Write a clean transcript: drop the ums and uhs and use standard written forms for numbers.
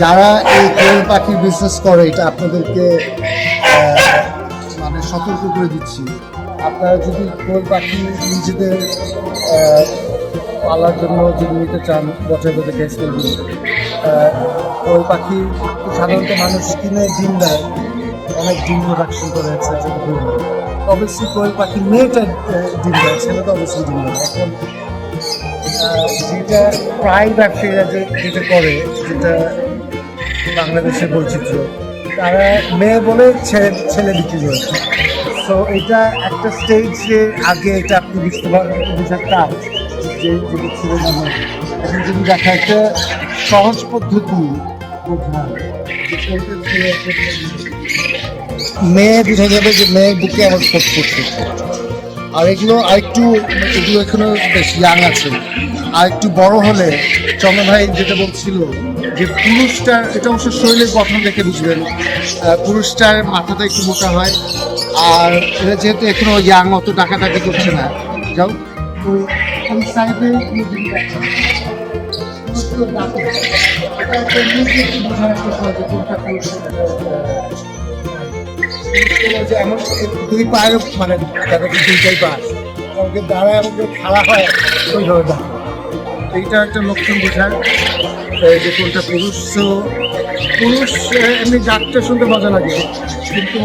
যারা এই কোয়েল পাখির বিজনেস করে এটা আপনাদেরকে মানে সতর্ক করে দিচ্ছি, আপনারা যদি কোয়েল পাখি নিজেদের পালার জন্য যদি নিতে চান বছর বছর গ্যাস করবেন, কোয়েল পাখি সাধারণত মানুষ কিনে ডিম দেয়, অনেক ডিম প্রোডাকশন করে অবশ্যই কোয়েল পাখি মেয়েটা ডিম দেয়, ছেলে তো অবশ্যই ডিম দেয়। এখন যেটা প্রায় ব্যবসায়ীরা যেটা করে, যেটা বাংলাদেশের বৈচিত্র্য, তারা মেয়ে বলে ছেলে বিক্রি করে। সো এটা একটা স্টেজে আগে এটা আপনি বুঝতে পারবেন, বুঝার কাজ যে যেটা ছিল না। এখন যদি দেখা একটা সহজ পদ্ধতি বোঝা, মেয়ে বুঝা যাবে যে মেয়ের বুকে আমার স্পোর্ট করছে। আর এগুলো এখনো বেশ ইয়াং আছে। আর একটু বড় হলে চন্দ্র ভাই যেটা বলছিল যে পুরুষটার, এটা অবশ্য শরীরের গঠন দেখে বুঝবেন, পুরুষটার মাথাটা একটু মোটা হয়। আর এটা যেহেতু এখনো ইয়াং, অত ডাকাডাকি করছে না, যাও ওই সাইডে এমন দুই পায়ের মানে তাদেরকে দুইটাই পা আমাকে দাঁড়ায় আমাকে খাড়া হয় ওইভাবে দাঁড়ায়। এইটা একটা লক্ষণ বোঝার যে কোনটা পুরুষ। তো পুরুষ এমনি ডাকটা শুনতে মজা লাগে, কিন্তু